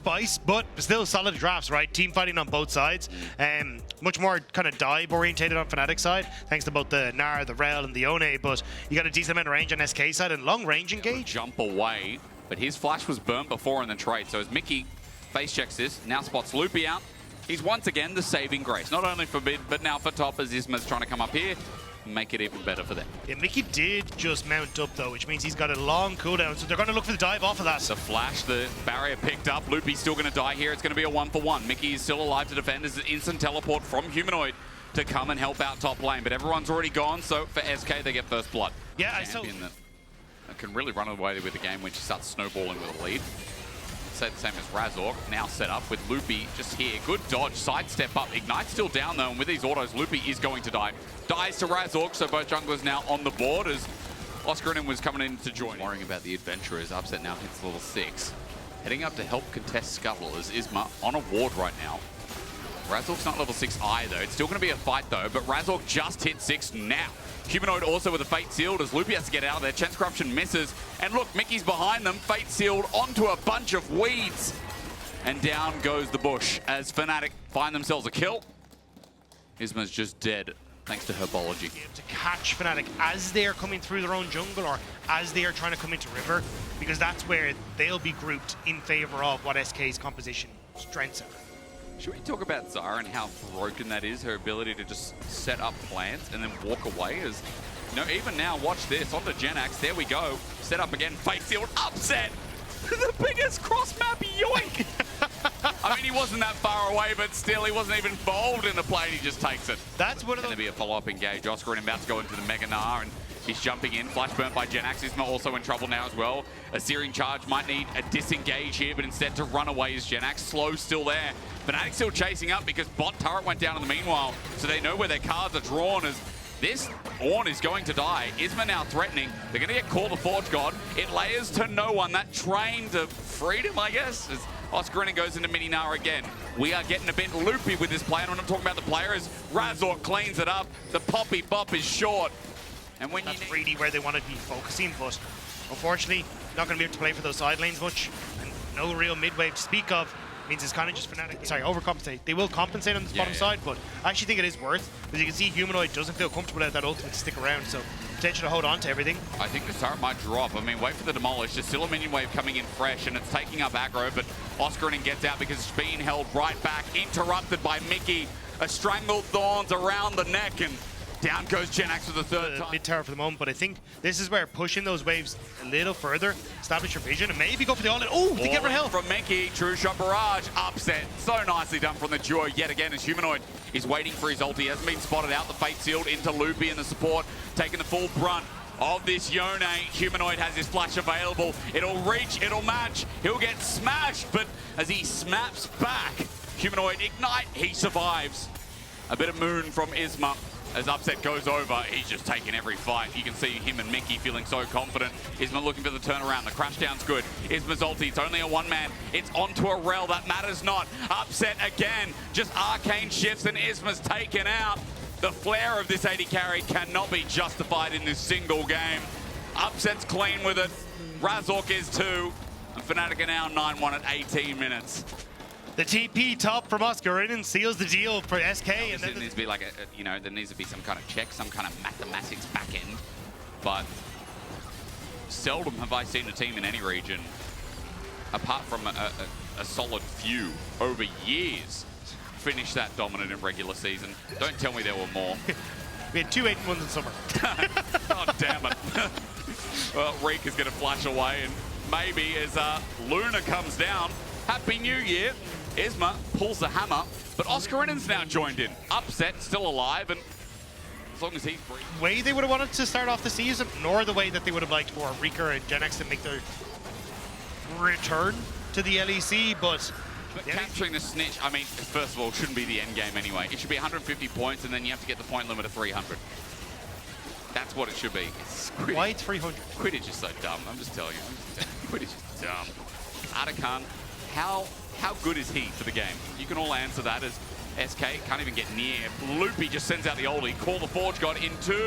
spice, but still solid drafts, right? Team fighting on both sides. Much more kind of dive orientated on Fnatic side, thanks to both the Gnar, the Rell, and the Yone. But you got a decent amount of range on SK side and long range engage. Jump away, but his flash was burnt before in the trade. So as Mikyx face checks this, now spots Loopy out. He's once again the saving grace, not only for mid, but now for top as Isma's trying to come up here. Make it even better for them. Yeah, Mikyx did just mount up though, which means he's got a long cooldown, so they're going to look for the dive off of that. The flash, the barrier picked up. Loopy's still going to die here. It's going to be a 1-for-1. Mikyx is still alive to defend as an instant teleport from Humanoid to come and help out top lane, but everyone's already gone, so for SK they get first blood. Yeah, I saw that can really run away with the game when she starts snowballing with a lead. Say the same as Razork, now set up with Loopy just here. Good dodge, sidestep up. Ignite's still down though, and with these autos, Loopy is going to die. Dies to Razork, so both junglers now on the board as Oscarinin was coming in to join. Worrying about the adventurers, Upset now hits level 6. Heading up to help contest Scuttle as Isma on a ward right now. Razork's not level 6 either. It's still going to be a fight though, but Razork just hit 6 now. Humanoid also with a Fate Sealed as Loopy has to get out of there. Chance Corruption misses. And look, Mikyx's behind them. Fate Sealed onto a bunch of weeds. And down goes the bush as Fnatic find themselves a kill. Isma's just dead thanks to herbology. To catch Fnatic as they are coming through their own jungle or as they are trying to come into river, because that's where they'll be grouped in favor of what SK's composition strengths are. Should we talk about Zyra and how broken that is, her ability to just set up plans and then walk away? As you know, even now, watch this, onto Genax, there we go. Set up again, Fate Sealed, Upset! The biggest cross-map yoink! I mean, he wasn't that far away, but still, he wasn't even involved in the play, and he just takes it. That's one of the... Going to be a follow-up engage. Oscarinin about to go into the Mega Gnar, and he's jumping in. Flash burnt by Genax. Isma also in trouble now as well. A Searing Charge might need a disengage here, but instead to run away is Genax. Slow still there. Fnatic still chasing up because bot turret went down in the meanwhile, so they know where their cards are drawn as this Ornn is going to die. Isma now threatening. They're going to get Call the Forge God. It layers to no one. That train to freedom, I guess, as Oscarinin goes into Mini Gnar again. We are getting a bit loopy with this play, and when I'm talking about the player as Razork cleans it up. The Poppy Bop is short. And when that's really where they want to be focusing, but unfortunately, not going to be able to play for those side lanes much, and no real mid wave to speak of. Means it's kind of just Fnatic. Sorry, overcompensate. They will compensate on the bottom side, but I actually think it is worth, because you can see Humanoid doesn't feel comfortable without that ultimate to stick around, so potential to hold on to everything. I think the turret might drop. I mean, wait for the demolish. There's still a minion wave coming in fresh, and it's taking up aggro, but Oscarinin gets out because it's being held right back, interrupted by Mikyx. A Strangled Thorns around the neck, and down goes Genax for the third time. Mid tower for the moment, but I think this is where pushing those waves a little further, establish your vision, and maybe go for the all-in. Oh, they get Rahel. From Mikyx, True Shot Barrage, Upset. So nicely done from the duo yet again as Humanoid is waiting for his ult. He hasn't been spotted out. The Fate Sealed into Loopy and the support, taking the full brunt of this Yone. Humanoid has his flash available. It'll reach, it'll match. He'll get smashed, but as he snaps back, Humanoid Ignite, he survives. A bit of moon from Isma. As Upset goes over, he's just taking every fight. You can see him and Mikyx feeling so confident. Isma looking for the turnaround. The crash down's good. Isma's ulti, it's only a one-man. It's onto a Rell, that matters not. Upset again, just arcane shifts and Isma's taken out. The flair of this AD carry cannot be justified in this single game. Upset's clean with it. Razork is too. And Fnatic are now 9-1 at 18 minutes. The TP top from Oscarinin seals the deal for SK. And then there needs to be like there needs to be some kind of check, some kind of mathematics back end. But seldom have I seen a team in any region, apart from a solid few over years, finish that dominant in regular season. Don't tell me there were more. We had 2 8-1s in summer. God damn it. Well, Reeker's going to flash away, and maybe as Luna comes down, Happy New Year. Isma pulls the hammer, but Oscarinin's now joined in. Upset, still alive, and as long as he's free. Way they would have wanted to start off the season, nor the way that they would have liked for Reeker and Genax to make their return to the LEC, but capturing the snitch, I mean, first of all, shouldn't be the end game anyway. It should be 150 points, and then you have to get the point limit of 300. That's what it should be. Why 300? Quidditch is so dumb. I'm just telling you. Quidditch is dumb. Atakan, how good is he for the game? You can all answer that as SK can't even get near. Loopy just sends out the oldie. Call the Forge God into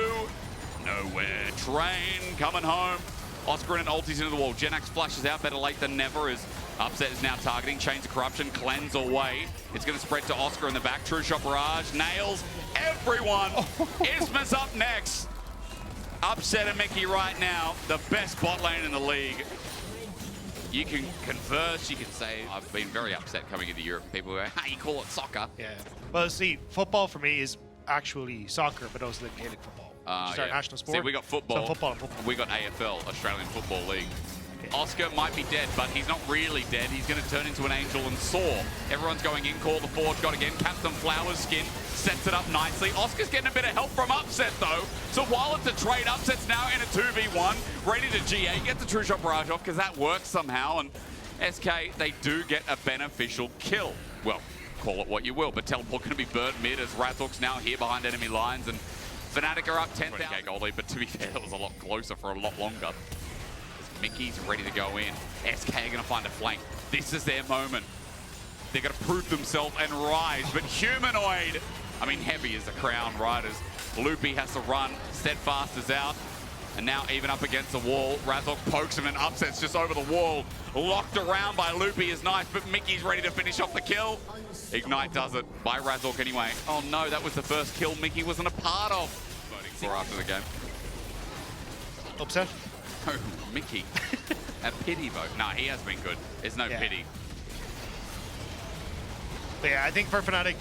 nowhere. Train coming home. Oscarinin ultis into the wall. Genax flashes out, better late than never as Upset is now targeting, Chains of Corruption, cleanse away. It's going to spread to Oscar in the back. True Shot Barrage, nails everyone. Isma's up next. Upset and Mikyx right now, the best bot lane in the league. You can converse, you can say, I've been very upset coming into Europe. People go, hey, you call it soccer. Yeah. Well, see, football for me is actually soccer, but also the Gaelic football. Which is our national sport. See, we got football. So football and football. We got AFL, Australian Football League. Oscar might be dead, but he's not really dead. He's going to turn into an angel and soar. Everyone's going in, call the forge, got again. Captain Flowers skin, sets it up nicely. Oscar's getting a bit of help from Upset, though. So while it's a trade, Upset's now in a 2v1, ready to GA, get the True Shot Barrage off, because that works somehow. And SK, they do get a beneficial kill. Well, call it what you will, but Teleport going to be burnt mid as Razork's now here behind enemy lines. And Fnatic are up 10,000 gold lead, but to be fair, that was a lot closer for a lot longer. Mikyx ready to go in. SK are going to find a flank. This is their moment. They're going to prove themselves and rise. But Humanoid, I mean, heavy as the crown riders. Loopy has to run. Steadfast is out. And now even up against the wall. Razork pokes him and Upset's just over the wall. Locked around by Loopy is nice, but Mikyx ready to finish off the kill. Ignite does it by Razork anyway. Oh no, that was the first kill Mikyx wasn't a part of. Voting for after the game. Upset? Oh, Mikyx. A pity vote. No, he has been good. There's no pity. But yeah, I think for Fnatic,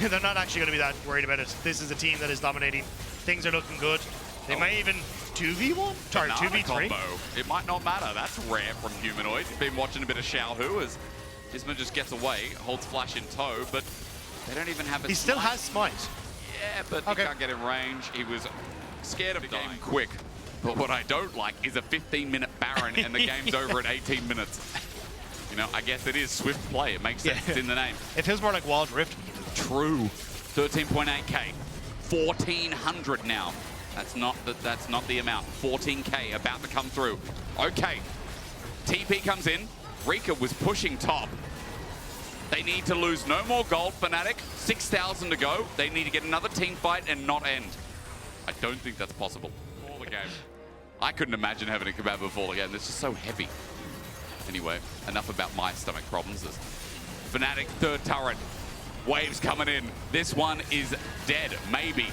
they're not actually going to be that worried about it. This is a team that is dominating. Things are looking good. They might even 2v1? Sorry, 2v3? Combo. It might not matter. That's rare from Humanoid. Been watching a bit of Xiaohu as Isma just gets away, holds Flash in tow, but they don't even have a He still has Smite. Yeah, but he can't get in range. He was scared of the game quick. But what I don't like is a 15-minute Baron and the game's over at 18 minutes. You know, I guess it is swift play. It makes sense. It's in the name. It feels more like Wild Rift. True. 13.8k. 1,400 now. That's not the amount. 14k about to come through. Okay. TP comes in. Reeker was pushing top. They need to lose no more gold, Fnatic. 6,000 to go. They need to get another team fight and not end. I don't think that's possible. Before the game. I couldn't imagine having a kebab before the game. This is so heavy. Anyway, enough about my stomach problems. Fnatic third turret. Waves coming in. This one is dead, maybe.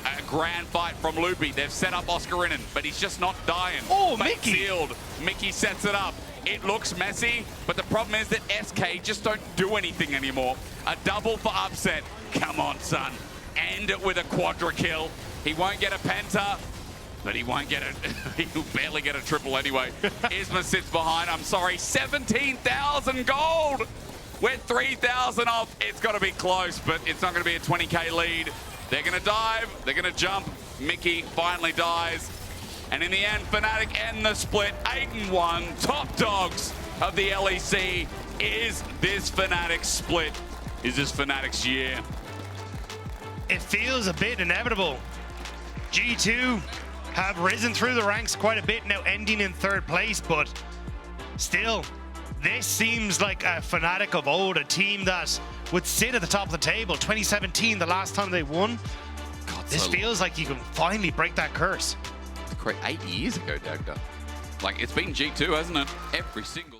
A grand fight from Loopy. They've set up Oscarinin, but he's just not dying. Oh, Fate Mikyx! Sealed. Mikyx sets it up. It looks messy, but the problem is that SK just don't do anything anymore. A double for Upset. Come on, son. End it with a quadra kill. He won't get a penta, but he won't get a... he'll barely get a triple anyway. Isma sits behind. I'm sorry, 17,000 gold. We're 3,000 off. It's got to be close, but it's not going to be a 20k lead. They're going to dive. They're going to jump. Mikyx finally dies. And in the end, Fnatic end the split 8-1. Top dogs of the LEC. Is this Fnatic split? Is this Fnatic's year? It feels a bit inevitable. G2 have risen through the ranks quite a bit, now ending in third place, but still, this seems like a Fnatic of old, a team that would sit at the top of the table. 2017, the last time they won. God, this feels like you can finally break that curse. It's 8 years ago, Dagda. Like, it's been G2, hasn't it? Every single